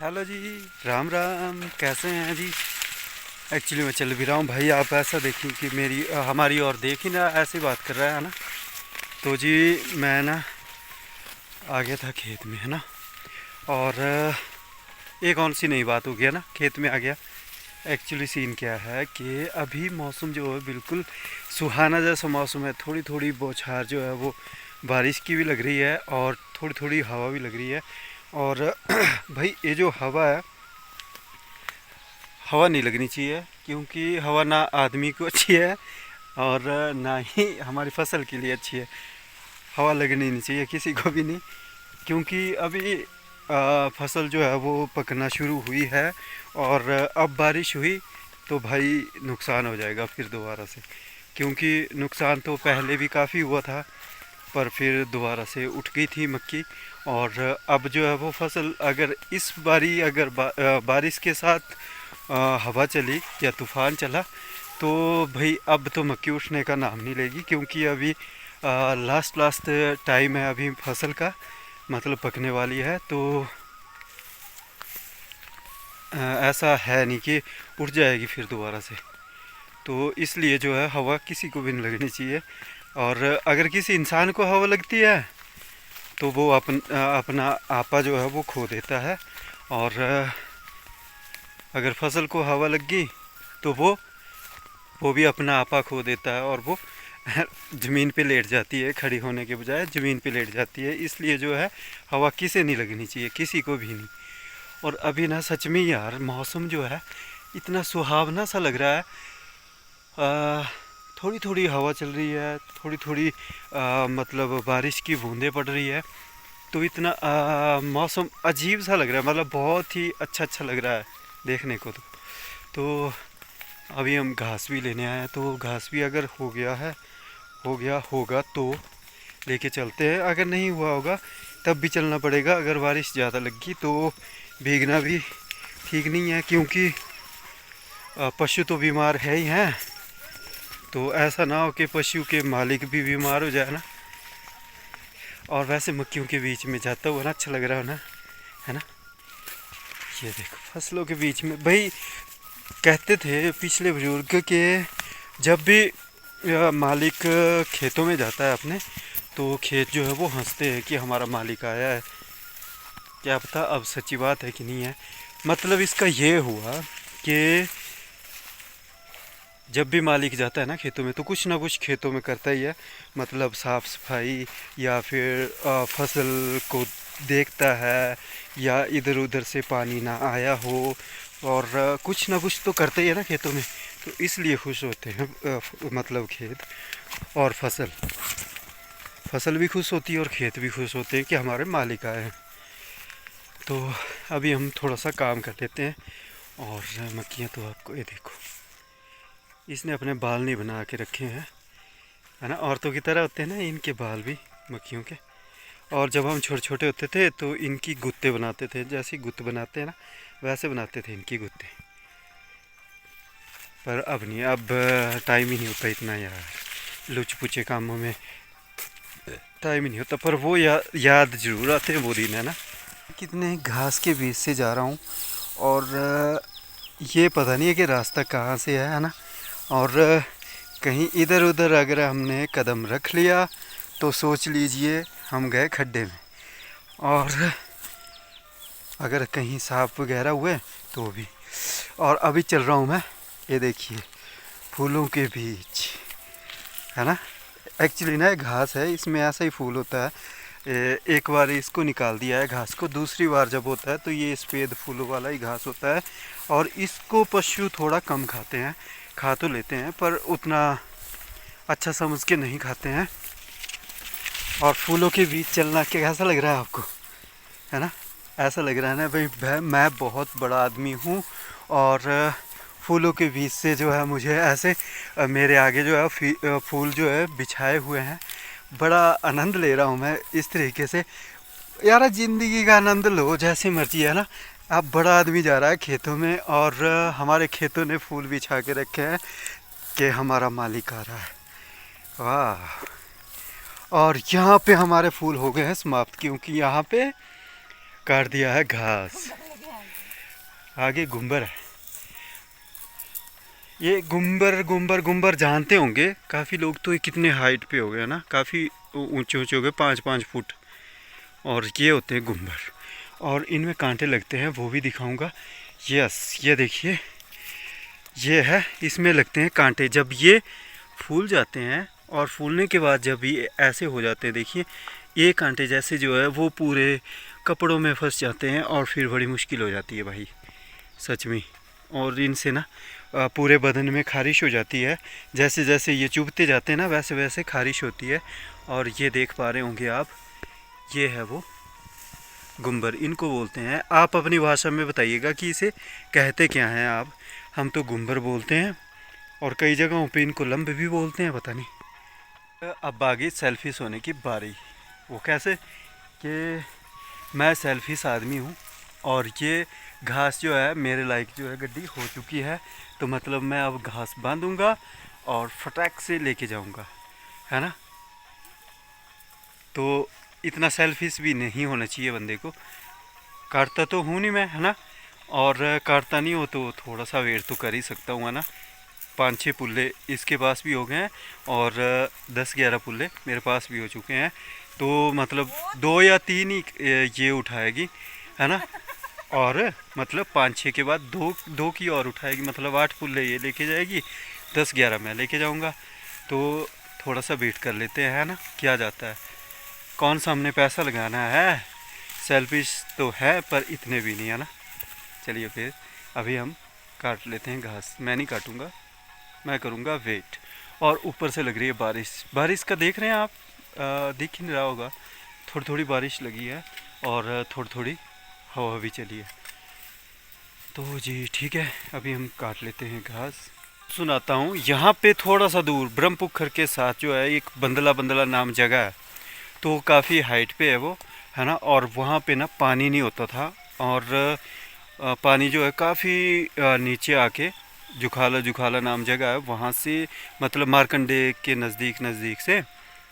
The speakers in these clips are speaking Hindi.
हेलो जी। राम राम, कैसे हैं जी? एक्चुअली मैं चल भी रहा हूँ भाई। आप ऐसा देखिए कि मेरी हमारी और देख ही ना, ऐसी बात कर रहा है ना। तो जी मैं ना आ गया था खेत में, है ना। और एक कौन सी नई बात हो गया ना, खेत में आ गया। एक्चुअली सीन क्या है कि अभी मौसम जो है बिल्कुल सुहाना जैसा मौसम है। थोड़ी थोड़ी बौछार जो है वो बारिश की भी लग रही है और थोड़ी थोड़ी हवा भी लग रही है। और भाई ये जो हवा है, हवा नहीं लगनी चाहिए, क्योंकि हवा ना आदमी को अच्छी है और ना ही हमारी फसल के लिए अच्छी है। हवा लगनी नहीं चाहिए किसी को भी नहीं, क्योंकि अभी फसल जो है वो पकना शुरू हुई है। और अब बारिश हुई तो भाई नुकसान हो जाएगा फिर दोबारा से, क्योंकि नुकसान तो पहले भी काफ़ी हुआ था, पर फिर दोबारा से उठ गई थी मक्की। और अब जो है वो फसल अगर इस बारी अगर बारिश के साथ हवा चली या तूफ़ान चला तो भाई अब तो मक्की उठने का नाम नहीं लेगी, क्योंकि अभी लास्ट लास्ट टाइम है अभी फसल का, मतलब पकने वाली है। तो ऐसा है नहीं कि उठ जाएगी फिर दोबारा से। तो इसलिए जो है हवा किसी को भी नहीं लगनी चाहिए। और अगर किसी इंसान को हवा लगती है तो वो अपना आपा जो है वो खो देता है। और अगर फसल को हवा लग गई तो वो भी अपना आपा खो देता है और वो ज़मीन पे लेट जाती है, खड़ी होने के बजाय ज़मीन पे लेट जाती है। इसलिए जो है हवा किसे नहीं लगनी चाहिए, किसी को भी नहीं। और अभी ना सच में यार मौसम जो है इतना सुहावना सा लग रहा है। आ, थोड़ी थोड़ी हवा चल रही है, थोड़ी थोड़ी मतलब बारिश की बूंदें पड़ रही है। तो इतना मौसम अजीब सा लग रहा है, मतलब बहुत ही अच्छा अच्छा लग रहा है देखने को। तो अभी हम घास भी लेने आए हैं, तो घास भी अगर हो गया है, हो गया होगा तो लेके चलते हैं। अगर नहीं हुआ होगा तब भी चलना पड़ेगा। अगर बारिश ज़्यादा लगी तो भीगना भी ठीक नहीं है, क्योंकि पशु तो बीमार है ही हैं। तो ऐसा ना हो कि पशु के मालिक भी बीमार हो जाए ना। और वैसे मक्खियों के बीच में जाता हुआ ना अच्छा लग रहा हो ना, है ना। ये देखो फसलों के बीच में भाई, कहते थे पिछले बुजुर्ग के जब भी मालिक खेतों में जाता है अपने, तो खेत जो है वो हंसते हैं कि हमारा मालिक आया है। क्या पता अब सच्ची बात है कि नहीं है। मतलब इसका ये हुआ कि जब भी मालिक जाता है ना खेतों में, तो कुछ ना कुछ खेतों में करता ही है। मतलब साफ सफाई, या फिर फसल को देखता है, या इधर उधर से पानी ना आया हो। और कुछ ना कुछ तो करते ही है ना खेतों में। तो इसलिए खुश होते हैं मतलब खेत और फसल भी खुश होती है और खेत भी खुश होते हैं कि हमारे मालिक आए हैं। तो अभी हम थोड़ा सा काम कर लेते हैं। और मक्खियाँ तो आपको ये देखो, इसने अपने बाल नहीं बना के रखे हैं, है ना। औरतों की तरह होते हैं ना इनके बाल भी, मक्खियों के। और जब हम छोटे छोटे होते थे तो इनकी गुत्ते बनाते थे, जैसे गुत्त बनाते हैं ना वैसे बनाते थे इनकी गुत्ते। पर अब नहीं, अब टाइम ही नहीं होता इतना यार, लुच पुचे कामों में टाइम ही नहीं होता। पर वो याद जरूर आते हैं वो दिन, है ना। कितने घास के बीच से जा रहा हूँ और ये पता नहीं है कि रास्ता कहाँ से है ना। और कहीं इधर उधर अगर हमने कदम रख लिया तो सोच लीजिए हम गए खड्डे में। और अगर कहीं सांप वगैरह हुए तो भी। और अभी चल रहा हूँ मैं, ये देखिए फूलों के बीच, है ना। एक्चुअली ना घास है, इसमें ऐसा ही फूल होता है। एक बार इसको निकाल दिया है घास को, दूसरी बार जब होता है तो ये सफ़ेद फूलों वाला ही घास होता है। और इसको पशु थोड़ा कम खाते हैं, खा तो लेते हैं पर उतना अच्छा समझ के नहीं खाते हैं। और फूलों के बीच चलना कैसा लग रहा है आपको, है ना। ऐसा लग रहा है ना भाई मैं बहुत बड़ा आदमी हूँ और फूलों के बीच से जो है मुझे ऐसे मेरे आगे जो है फूल जो है बिछाए हुए हैं। बड़ा आनंद ले रहा हूँ मैं इस तरीके से। यार ज़िंदगी का आनंद लो जैसे मर्जी, है ना। अब बड़ा आदमी जा रहा है खेतों में और हमारे खेतों ने फूल बिछा के रखे हैं कि हमारा मालिक आ रहा है। वाह। और यहाँ पे हमारे फूल हो गए हैं समाप्त, क्योंकि यहाँ पे काट दिया है घास। आगे गुंबर है। ये गुंबर गुंबर गुंबर जानते होंगे काफ़ी लोग, तो ये कितने हाइट पे हो गए ना, काफ़ी ऊंचे ऊंचे हो गए, 5-5 फुट। और ये होते हैं गुंबर, और इनमें कांटे लगते हैं, वो भी दिखाऊंगा। यस, ये देखिए, ये है, इसमें लगते हैं कांटे। जब ये फूल जाते हैं और फूलने के बाद जब ये ऐसे हो जाते हैं, देखिए ये कांटे जैसे जो है वो पूरे कपड़ों में फंस जाते हैं, और फिर बड़ी मुश्किल हो जाती है भाई, सच में। और इनसे ना पूरे बदन में खारिश हो जाती है, जैसे जैसे ये चुभते जाते हैं ना वैसे वैसे खारिश होती है। और ये देख पा रहे होंगे आप, ये है वो गुंबर, इनको बोलते हैं। आप अपनी भाषा में बताइएगा कि इसे कहते क्या हैं आप। हम तो गुंबर बोलते हैं, और कई जगहों पे इनको लंब भी बोलते हैं, पता नहीं। अब आगे सेल्फिश होने की बारी। वो कैसे कि मैं सेल्फिश आदमी हूँ, और ये घास जो है मेरे लायक जो है गड्डी हो चुकी है, तो मतलब मैं अब घास बांधूंगा और फटाक से लेके जाऊंगा, है ना। तो इतना सेल्फिश भी नहीं होना चाहिए बंदे को। काटता तो हूँ नहीं मैं, है ना, और काटता नहीं हो तो थोड़ा सा वेट तो कर ही सकता हूँ, है ना। 5-6 पुल्ले इसके पास भी हो गए हैं, और 10-11 पुल्ले मेरे पास भी हो चुके हैं। तो मतलब 2 या 3 ही ये उठाएगी, है ना। और मतलब 5-6 के बाद दो दो की और उठाएगी, मतलब 8 पुल्ले ये लेके जाएगी, 10-11 मैं लेके जाऊंगा। तो थोड़ा सा वेट कर लेते हैं, है ना, क्या जाता है। कौन सा हमने पैसा लगाना है, सेल्फिश तो है पर इतने भी नहीं, है ना। चलिए फिर अभी हम काट लेते हैं घास। मैं नहीं काटूंगा, मैं करूंगा वेट। और ऊपर से लग रही है बारिश, बारिश का देख रहे हैं आप, दिख ही नहीं रहा होगा, थोड़ी थोड़ी बारिश लगी है, और थोड़ी थोड़ी हवा भी चली है। तो जी ठीक है, अभी हम काट लेते हैं घास। सुनाता हूँ, यहाँ पे थोड़ा सा दूर ब्रह्मपुखर के साथ जो है एक बंदला बंदला नाम जगह है, तो काफ़ी हाइट पे है वो, है ना। और वहाँ पे ना पानी नहीं होता था, और पानी जो है काफ़ी नीचे आके जुखाला जुखाला नाम जगह है, वहाँ से मतलब मार्कंडे के नज़दीक नज़दीक से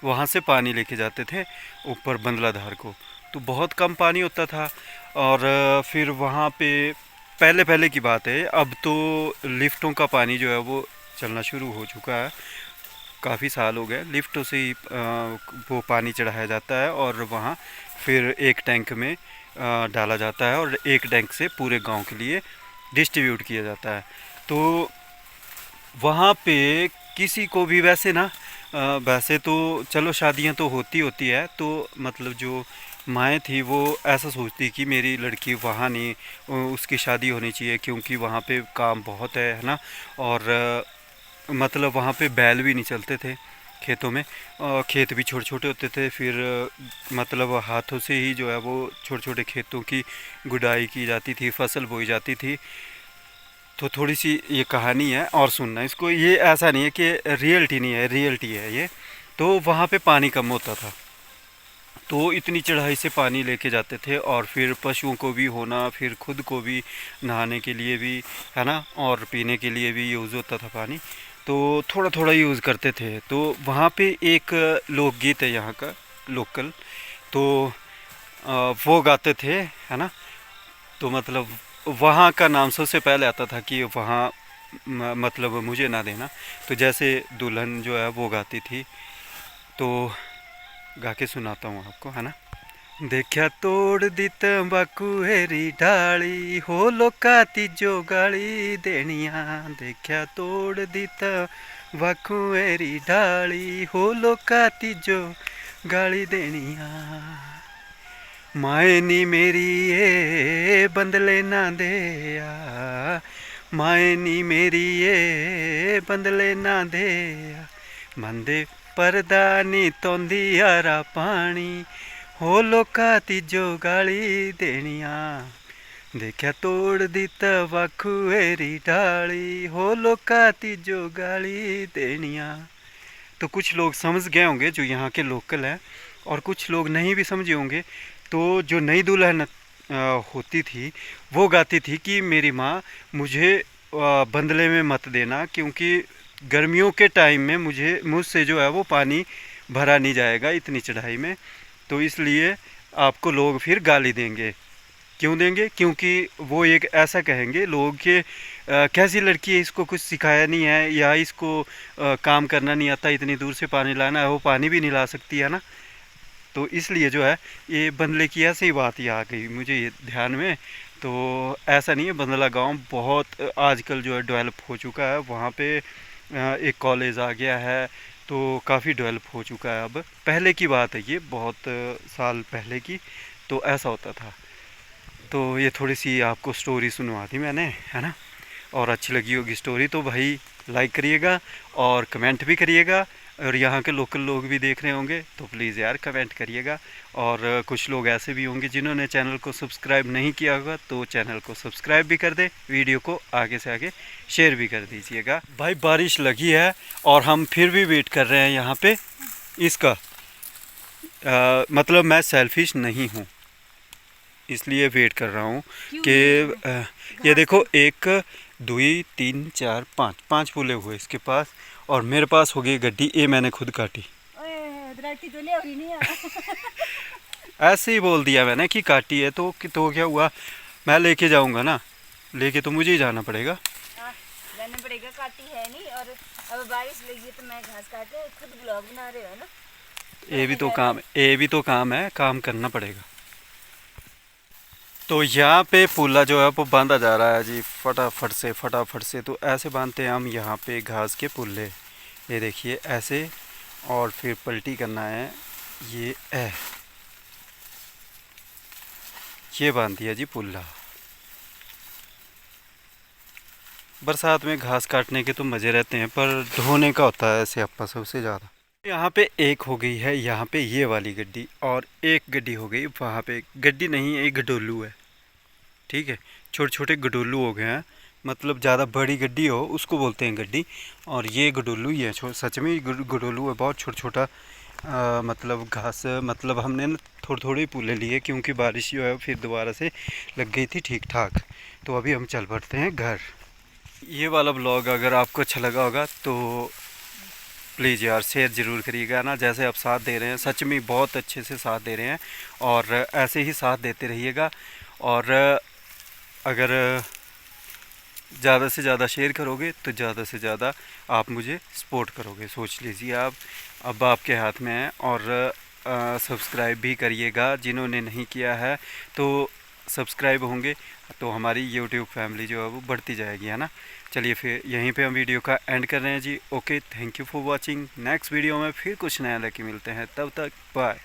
वहाँ से पानी लेके जाते थे ऊपर बंदलाधार को। तो बहुत कम पानी होता था, और फिर वहाँ पे पहले पहले की बात है, अब तो लिफ्टों का पानी जो है वो चलना शुरू हो चुका है, काफ़ी साल हो गए। लिफ्टों से ही वो पानी चढ़ाया जाता है, और वहाँ फिर एक टैंक में डाला जाता है, और एक टैंक से पूरे गांव के लिए डिस्ट्रीब्यूट किया जाता है। तो वहाँ पे किसी को भी वैसे ना, वैसे तो चलो शादियाँ तो होती होती है, तो मतलब जो माएँ थी वो ऐसा सोचती कि मेरी लड़की वहाँ नहीं, उसकी शादी होनी चाहिए, क्योंकि वहाँ पे काम बहुत है ना। और मतलब वहाँ पे बैल भी नहीं चलते थे खेतों में, खेत भी छोटे छोटे होते थे, फिर मतलब हाथों से ही जो है वो छोटे छोटे खेतों की गुडाई की जाती थी, फसल बोई जाती थी। तो थोड़ी सी ये कहानी है, और सुनना इसको, ये ऐसा नहीं है कि रियलिटी नहीं है, रियलिटी है ये। तो वहाँ पे पानी कम होता था, तो इतनी चढ़ाई से पानी लेके जाते थे, और फिर पशुओं को भी होना, फिर खुद को भी नहाने के लिए भी, है ना, और पीने के लिए भी यूज़ होता था पानी। तो थोड़ा थोड़ा यूज़ करते थे। तो वहाँ पे एक लोकगीत है यहाँ का, लोकल, तो वो गाते थे, है ना। तो मतलब वहाँ का नाम सबसे पहले आता था कि वहाँ मतलब मुझे ना देना। तो जैसे दुल्हन जो है वो गाती थी, तो गा के सुनाता हूँ आपको, है ना। देखा तोड़ दी तंबाकू हेरी ढाली, हो लोका तीजो गाली देनिया। देखा तोड़ दी तंबाकू हेरी ढाली, हो लोका तीजो गाली देनिया। माए नी मेरी ए बंदले ना देया, माए नी मेरी ए बंदले ना देया। मंदे परदा नी तोंदी यारा पानी, हो लोका तीजो गाली देनिया। देखा तोड़ दी तंबाकू हेरी ढाली, हो लोका तीजो गाली देनिया। तो कुछ लोग समझ गए होंगे जो यहाँ के लोकल हैं, और कुछ लोग नहीं भी समझे होंगे। तो जो नई दुल्हन होती थी वो गाती थी कि मेरी माँ मुझे बंदले में मत देना, क्योंकि गर्मियों के टाइम में मुझसे जो है वो पानी भरा नहीं जाएगा इतनी चढ़ाई में, तो इसलिए आपको लोग फिर गाली देंगे। क्यों देंगे? क्योंकि वो एक ऐसा कहेंगे लोग कि कैसी लड़की है, इसको कुछ सिखाया नहीं है, या इसको काम करना नहीं आता, इतनी दूर से पानी लाना है, वो पानी भी नहीं ला सकती है ना। तो इसलिए जो है ये बंदले की ऐसे ही बात ही आ गई मुझे ये ध्यान में। तो ऐसा नहीं है, बंदला गांव बहुत आजकल जो है डेवलप हो चुका है। वहाँ पे एक कॉलेज आ गया है, तो काफ़ी डेवलप हो चुका है। अब पहले की बात है ये, बहुत साल पहले की, तो ऐसा होता था। तो ये थोड़ी सी आपको स्टोरी सुनवा दी मैंने, है ना। और अच्छी लगी होगी स्टोरी तो भाई लाइक करिएगा और कमेंट भी करिएगा। और यहाँ के लोकल लोग भी देख रहे होंगे तो प्लीज़ यार कमेंट करिएगा। और कुछ लोग ऐसे भी होंगे जिन्होंने चैनल को सब्सक्राइब नहीं किया होगा, तो चैनल को सब्सक्राइब भी कर दें, वीडियो को आगे से आगे शेयर भी कर दीजिएगा। भाई बारिश लगी है और हम फिर भी वेट कर रहे हैं यहाँ पे इसका। मतलब मैं सेल्फिश नहीं हूँ, इसलिए वेट कर रहा हूँ कि ये देखो, 1 2 3 4 5 फूले हुए इसके पास, और मेरे पास हो गई गड्डी। ये मैंने खुद काटी। ऐसे ही बोल दिया मैंने कि काटी है, तो क्या हुआ, मैं लेके जाऊंगा ना, लेके तो मुझे ही जाना पड़ेगा। जाना पड़ेगा, काटी है नहीं। और अब बारिश लगी है तो मैं घास काट रही हूँ, खुद ब्लॉग बना रहे हो ना। ये भी तो काम, ये भी तो काम है, काम करना पड़ेगा। तो यहाँ पे फूला जो है वो बांधा जा रहा है जी, फटाफट से। तो ऐसे बांधते हैं हम यहाँ पे घास के पुल्ले, ये देखिए ऐसे, और फिर पलटी करना है। ये बांध दिया जी पुल्ला। बरसात में घास काटने के तो मज़े रहते हैं, पर ढोने का होता है ऐसे अपा सबसे ज़्यादा। यहाँ पे एक हो गई है यहाँ पे ये वाली गड्डी, और एक गड्डी हो गई वहाँ पे। गड्डी नहीं है, एक गडोलू है, ठीक है। छोटे छोटे गडोलू हो गए हैं, मतलब ज़्यादा बड़ी गड्डी हो उसको बोलते हैं गड्डी, और ये गडोलू ही है। सच में गडोलू है, बहुत छोटा छोटा। मतलब घास, मतलब हमने ना थोड़े थोड़े पुल्ले लिए, क्योंकि बारिश जो है फिर दोबारा से लग गई थी ठीक ठाक। तो अभी हम चल पड़ते हैं घर। ये वाला ब्लॉग अगर आपको अच्छा लगा होगा तो प्लीज़ यार शेयर ज़रूर करिएगा ना, जैसे आप साथ दे रहे हैं, सच में बहुत अच्छे से साथ दे रहे हैं, और ऐसे ही साथ देते रहिएगा। और अगर ज़्यादा से ज़्यादा शेयर करोगे तो ज़्यादा से ज़्यादा आप मुझे सपोर्ट करोगे। सोच लीजिए आप, अब आपके हाथ में है। और सब्सक्राइब भी करिएगा, जिन्होंने नहीं किया है तो सब्सक्राइब होंगे तो हमारी यूट्यूब फैमिली जो है वो बढ़ती जाएगी, है ना। चलिए फिर यहीं पे हम वीडियो का एंड कर रहे हैं जी। Okay, thank you for watching. Next video में फिर कुछ नया लेके मिलते हैं, तब तक बाय।